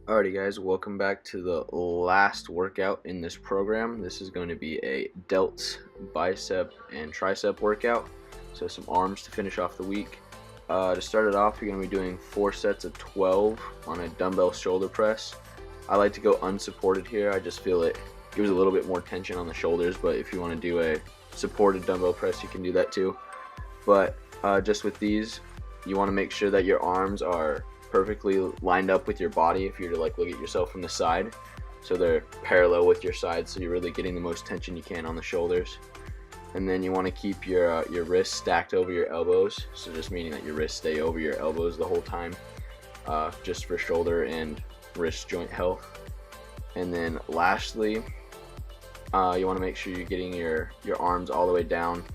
Alrighty guys, welcome back to the last workout in this program. This is going to be a delts, bicep, and tricep workout. So some arms to finish off the week. To start it off, you're going to be doing 4 sets of 12 on a dumbbell shoulder press. I like to go unsupported here. I just feel it gives a little bit more tension on the shoulders, but if you want to do a supported dumbbell press, you can do that too. But just with these, you want to make sure that your arms are perfectly lined up with your body if you're to like look at yourself from the side, so they're parallel with your sides, so you're really getting the most tension you can on the shoulders. And then you want to keep your wrists stacked over your elbows, so just meaning that your wrists stay over your elbows the whole time, just for shoulder and wrist joint health. And then lastly, you want to make sure you're getting your arms all the way down,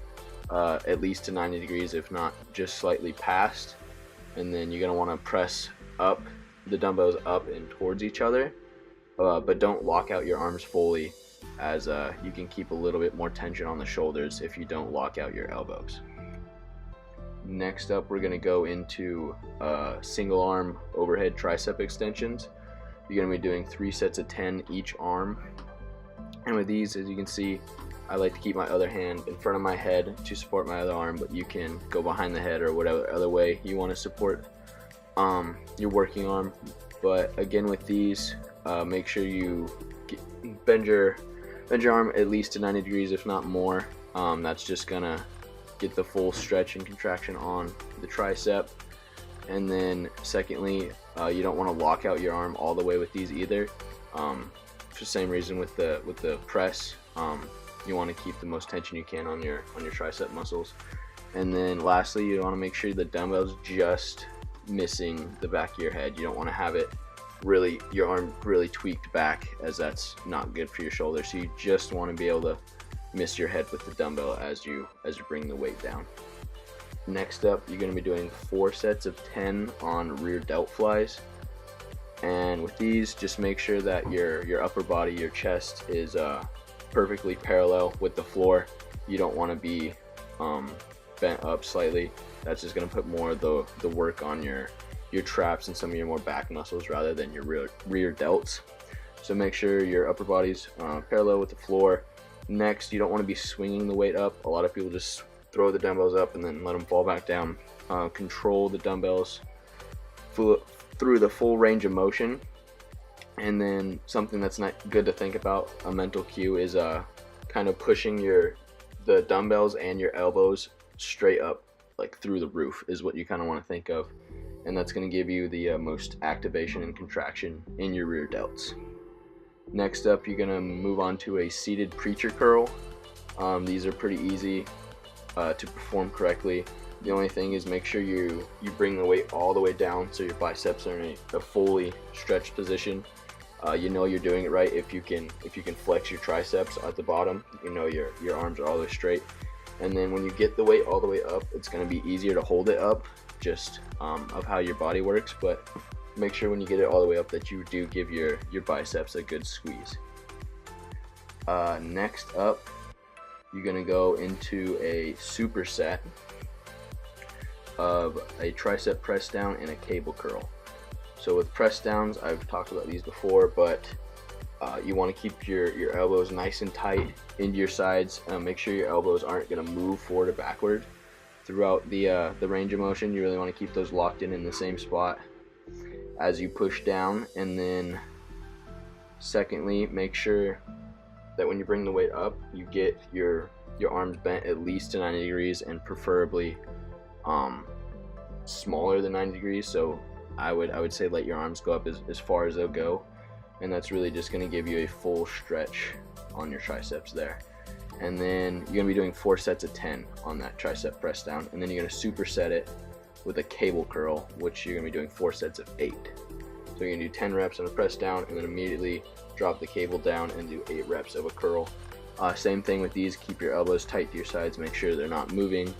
at least to 90 degrees, if not just slightly past. And then you're going to want to press up the dumbbells up and towards each other, but don't lock out your arms fully, as you can keep a little bit more tension on the shoulders if you don't lock out your elbows. Next up, we're going to go into single arm overhead tricep extensions. You're going to be doing 3 sets of 10 each arm, and with these, as you can see, I like to keep my other hand in front of my head to support my other arm, but you can go behind the head or whatever other way you want to support your working arm. But again, with these, make sure you bend your arm at least to 90 degrees, if not more. That's just gonna get the full stretch and contraction on the tricep. And then secondly, you don't want to lock out your arm all the way with these either. For the same reason with the press. You want to keep the most tension you can on your tricep muscles. And then lastly, you want to make sure the dumbbell's just missing the back of your head. You don't want to have it really, your arm really tweaked back, as that's not good for your shoulder. So you just want to be able to miss your head with the dumbbell as you bring the weight down. Next up, you're going to be doing 4 sets of 10 on rear delt flies. And with these, just make sure that your upper body, your chest, is perfectly parallel with the floor. You don't want to be bent up slightly. That's just going to put more of the work on your traps and some of your more back muscles rather than your rear delts. So make sure your upper body's parallel with the floor. Next, you don't want to be swinging the weight up. A lot of people just throw the dumbbells up and then let them fall back down. Control the dumbbells through the full range of motion. And then something that's not good to think about, a mental cue, is kind of pushing the dumbbells and your elbows straight up, like through the roof, is what you kind of want to think of. And that's going to give you the most activation and contraction in your rear delts. Next up, you're going to move on to a seated preacher curl. These are pretty easy to perform correctly. The only thing is, make sure you bring the weight all the way down so your biceps are in a fully stretched position. You know you're doing it right if you can flex your triceps at the bottom. You know your arms are all the way straight. And then when you get the weight all the way up, it's going to be easier to hold it up, just of how your body works. But make sure when you get it all the way up that you do give your biceps a good squeeze. Next up, you're going to go into a superset of a tricep press down and a cable curl. So with press downs, I've talked about these before, but you want to keep your elbows nice and tight into your sides. Make sure your elbows aren't going to move forward or backward throughout the range of motion. You really want to keep those locked in the same spot as you push down. And then secondly, make sure that when you bring the weight up, you get your arms bent at least to 90 degrees, and preferably smaller than 90 degrees. So I would say let your arms go up as far as they'll go, and that's really just going to give you a full stretch on your triceps there. And then you're going to be doing 4 sets of 10 on that tricep press down, and then you're going to superset it with a cable curl, which you're going to be doing 4 sets of 8. So you're going to do 10 reps on a press down, and then immediately drop the cable down and do 8 reps of a curl. Same thing with these. Keep your elbows tight to your sides. Make sure they're not moving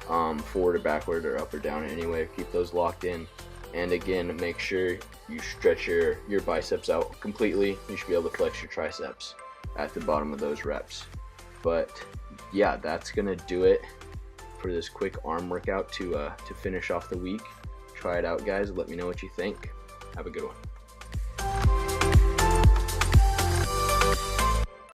forward or backward or up or down in any way. Keep those locked in. And again, make sure you stretch your biceps out completely. You should be able to flex your triceps at the bottom of those reps. But yeah, that's gonna do it for this quick arm workout to finish off the week. Try it out, guys. Let me know what you think. Have a good one.